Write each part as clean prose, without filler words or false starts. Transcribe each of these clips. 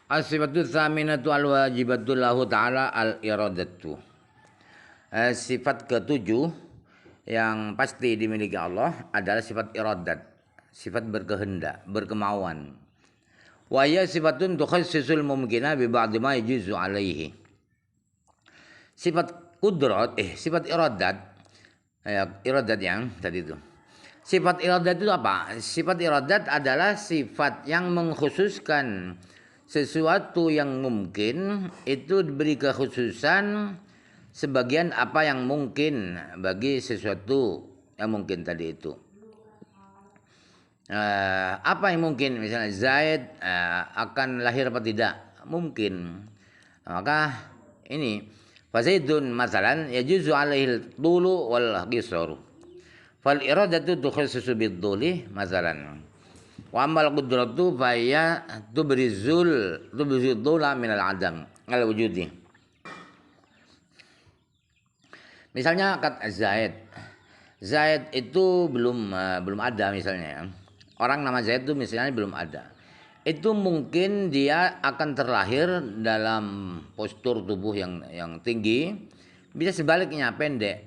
As-sifatu tsaminatu al-wajibatu lahu ta'ala al-iradatu. Sifat ketujuh yang pasti dimiliki Allah adalah sifat iradat, sifat berkehendak, berkemauan. Wa hiya sifatun tukhassisul mumkina bi ba'di ma yajuzu alaihi. Sifat kudrat, sifat iradat, iradat yang tadi itu. Sifat iradat itu apa? Sifat iradat adalah sifat yang mengkhususkan sesuatu yang mungkin itu diberi kekhususan sebagian apa yang mungkin bagi sesuatu yang mungkin tadi itu. Apa yang mungkin, misalnya Zaid akan lahir apa tidak, mungkin. Maka ini Fazaidun masalan yajuzu alaihi tulu wal qisaru. Fal iradatu tukhassasu bid-dhuli masalan. Wa amal qudratu fa hiya tubrizul dhula min al-adam al wujudi. Misalnya kata Zaid. Zaid itu belum ada misalnya ya. Orang nama Zaid itu misalnya belum ada. Itu mungkin dia akan terlahir dalam postur tubuh yang tinggi, bisa sebaliknya pendek.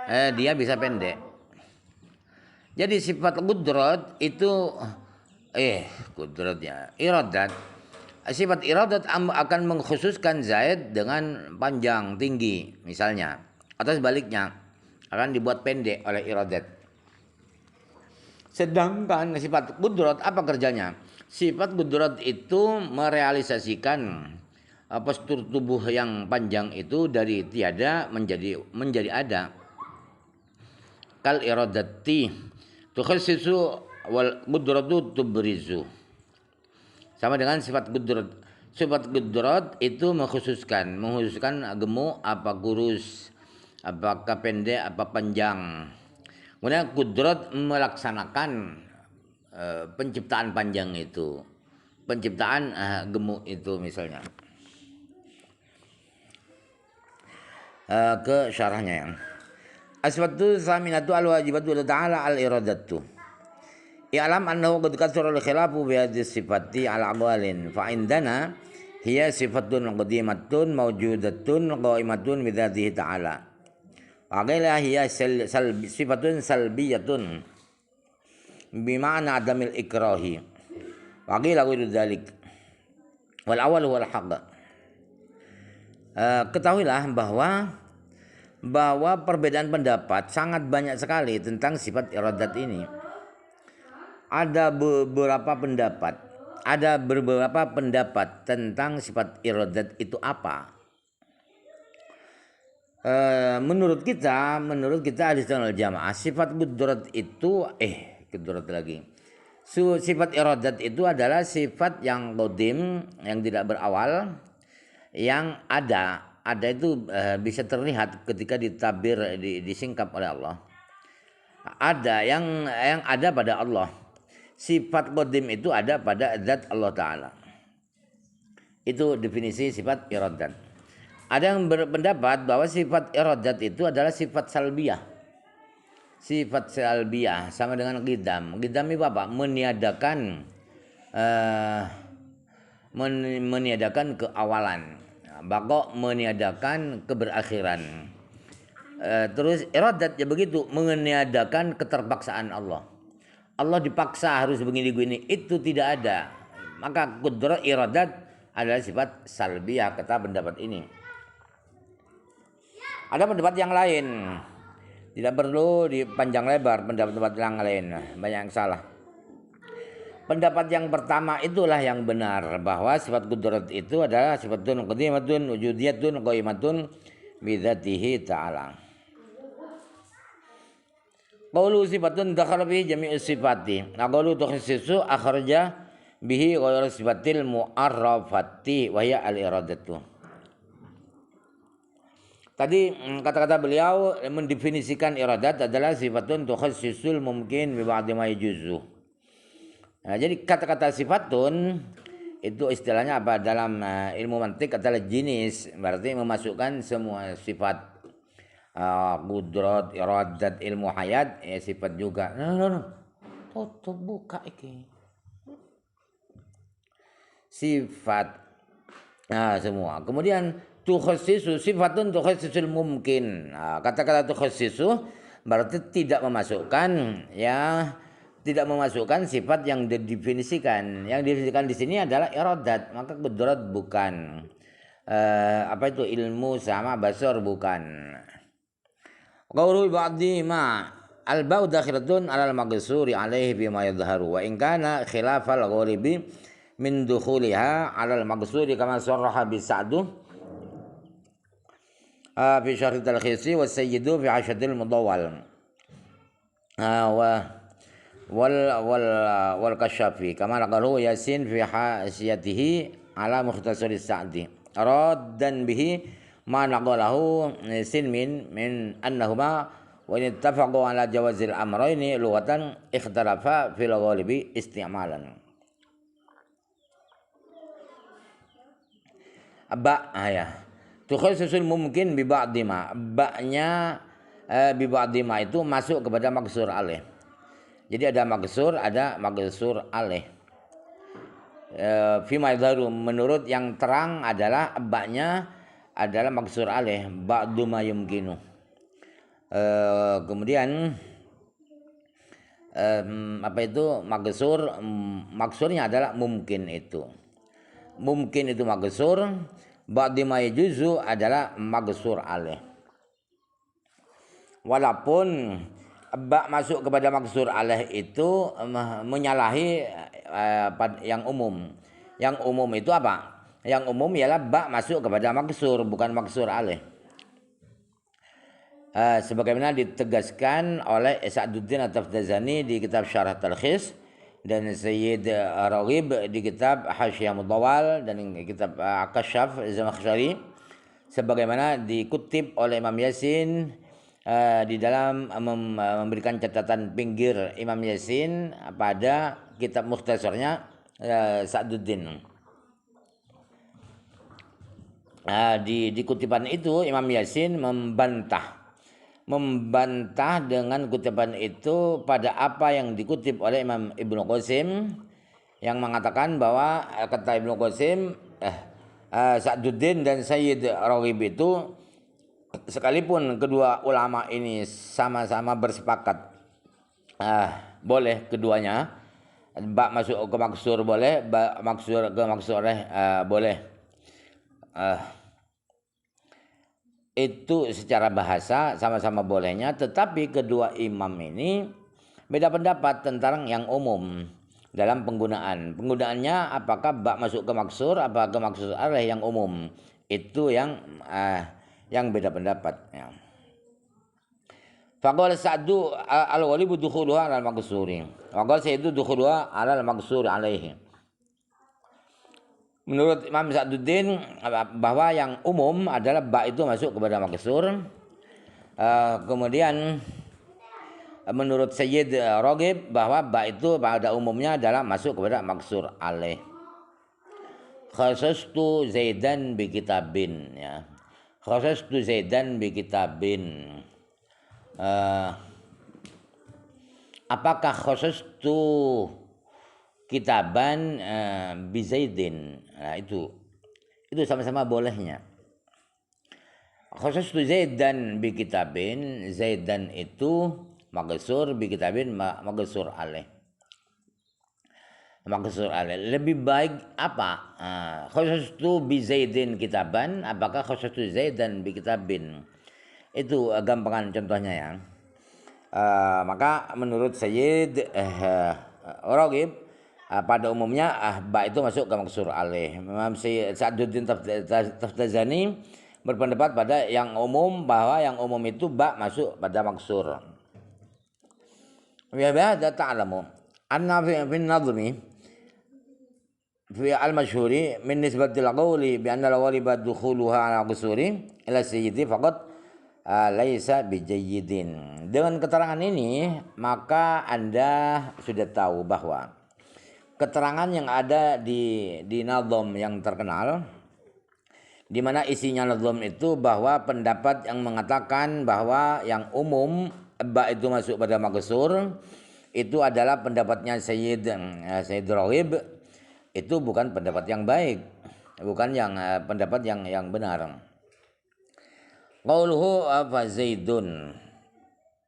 Dia bisa pendek. Jadi sifat kudrat itu kudratnya iradat. Sifat iradat akan mengkhususkan Zaid dengan panjang tinggi misalnya, atau sebaliknya akan dibuat pendek oleh iradat. Sedangkan sifat kudrat apa kerjanya? Sifat kudrat itu merealisasikan postur tubuh yang panjang itu dari tiada menjadi ada. Kal iradati tukhassisu wal qudratu tubrizu. Sama dengan sifat qudrat. Sifat qudrat itu mengkhususkan gemuk apa kurus, apakah pendek apa panjang. Kemudian qudrat melaksanakan penciptaan panjang itu, penciptaan gemuk itu misalnya. Ke syarahnya yang aswatu saminatu al-wajibatu ta'ala al-iradatu. I'lam annahu qad kasara al-khilafu bi hadhihi sifati ala aqwalin fa indana hiya sifatun qadimatun mawjudatun qaimatun bi dzatihi ta'ala. Wa qila hiya sifatun salbiyatun bi ma'na adamil ikrahi. Wa qila ghairu dzalik. Wal awwal wal haqq. Ketahuilah bahwa perbedaan pendapat sangat banyak sekali tentang sifat iradat ini. Ada beberapa pendapat tentang sifat iradat itu apa. Menurut kita ahli sunnah wal jamaah, sifat qudrat itu sifat iradat itu adalah sifat yang qadim, yang tidak berawal, yang ada itu bisa terlihat ketika ditabir, disingkap oleh Allah. Ada yang ada pada Allah. Sifat qadim itu ada pada zat Allah Ta'ala. Itu definisi sifat iradat. Ada yang berpendapat bahwa sifat iradat itu adalah sifat salbiyah. Sifat salbiyah sama dengan qidam. Qidam itu apa? Meniadakan keawalan. Bako meniadakan keberakhiran. Terus iradat ya begitu, meniadakan keterpaksaan Allah. Allah dipaksa harus begini, itu tidak ada. Maka qudrat iradat adalah sifat salbiyah kata pendapat ini. Ada pendapat yang lain. Tidak perlu dipanjang lebar pendapat-pendapat yang lain. Banyak yang salah. Pendapat yang pertama itulah yang benar, bahwa sifat qudrat itu adalah sifatun qadimatun wujudiyatun qaimatun bi dzatihi ta'ala. Qaulu sifatun dakhala bihi jami'u sifati. Qaulu tukhassisu akhraja bihi ghairu sifatil mu'arrafati wa hiya al-iradatu. Tadi kata-kata beliau mendefinisikan iradat adalah sifatun tukhassisul mungkin bi ba'di ma yajuzu. Nah, jadi kata-kata sifatun itu istilahnya apa dalam ilmu mantik adalah jenis, berarti memasukkan semua sifat. Qudrat, iradat, ilmu hayat, sifat juga. Tutup buka iki. sifat. Nah, semua. Kemudian tukhassisu sifatun tukhassisul mumkin. Nah, kata-kata tukhassisu berarti tidak memasukkan ya, tidak memasukkan sifat yang didefinisikan. Yang didefinisikan di sini adalah iradat, maka qudrat bukan. Apa itu ilmu sama basar bukan. Qawlu ba'di ma al-ba'u dakhilatun 'ala al-maghsuri 'alaihi bima yadhharu wa in kana khilafal ghalibi min dukhuliha 'ala al-maghsuri kama sarraha bi Sa'du fi syarh al-Khisi wa Sayyidu fi Ashadil Mudawwal wa wal Kashafi kama naqalu Yasin fi hasiyatihi 'ala Mukhtasar Sa'di raddan bihi ma naqalahu Sinmin min annahuma wa in ittafaqu 'ala jawazil amrayni lughatan ikhtalafa fil ghalibi isti'malan. Ba ya. Tukhassisul mumkin bi ba'di ma. Ba-nya bi ba'di ma itu masuk kepada maksur alaih. Jadi ada maksur alaih. Fi maidharu menurut yang terang adalah ba-nya adalah maksur alaih, ba'du ma yumkinu. Kemudian apa itu maksurnya adalah mungkin itu. Mungkin itu magsur, ba'di ma yajuzu adalah magsur alaih. Walaupun ba masuk kepada magsur alaih itu menyalahi yang umum. Yang umum itu apa? Yang umum ialah ba masuk kepada magsur, bukan magsur alaih. Sebagaimana ditegaskan oleh Sa'duddin At-Taftazani di kitab Syarah Talkhis dan Sayyid Raghib di kitab Hasyiyah Mudawwal dan kitab Kashaf Zamakhsyari, sebagaimana dikutip oleh Imam Yasin di dalam memberikan catatan pinggir Imam Yasin pada kitab mukhtasarnya Sa'duddin. Di kutipan itu Imam Yasin membantah dengan kutipan itu pada apa yang dikutip oleh Imam Ibnu Qasim yang mengatakan bahwa kata Ibnu Qasim Sa'duddin dan Sayyid Raghib itu sekalipun kedua ulama ini sama-sama bersepakat boleh keduanya, ba masuk ke maksur boleh, ba maksur ke maksureh boleh. Itu secara bahasa sama-sama bolehnya, tetapi kedua imam ini beda pendapat tentang yang umum dalam penggunaan. Penggunaannya apakah ba masuk ke maksur apa ke maksur alaih yang umum. Itu yang beda pendapat ya. Faqala Sa'du al-ghalibu dukhuluha 'ala al-maksuri. Faqala Sayyidu dukhuluha 'ala al-maksuri alaihi. Menurut Imam Sa'duddin bahwa yang umum adalah ba itu masuk kepada maksur. Kemudian menurut Sayyid Raghib bahwa ba itu pada umumnya adalah masuk kepada maksur alaih. Khasastu Zaidan bi kitabin ya. Khasastu Zaidan bi kitabin. Apakah khasastu kitaban bi Zaidin? Nah, itu sama-sama bolehnya. Khasastu Zaidan bi kitabin, Zaidan itu magsur bi kitabin magsur alaih. Magsur alaih. Lebih baik apa? Khasastu bi Zaidin kitaban, apakah khasastu Zaidan bi kitabin? Itu gampangan contohnya ya. Maka menurut Sayyid Raghib pada umumnya ba itu masuk ke maksur alaih. Imam Sa'duddin Taftazani berpendapat pada yang umum, bahwa yang umum itu ba masuk pada maksur. Wa hadza ta'lamu anna fi an-nadhmi fi al-mashhuri min nisbatil qawli bi anna al-ghaliba dukhuluha ala qusuri ila sayyidi faqat laisa bijayyidin. Dengan keterangan ini maka Anda sudah tahu bahwa keterangan yang ada di nadhom yang terkenal, di mana isinya nadhom itu bahwa pendapat yang mengatakan bahwa yang umum ba itu masuk pada maksur itu adalah pendapatnya Sayyid Raghib itu bukan pendapat yang baik, bukan pendapat yang benar. Qauluhu fa Zaidun,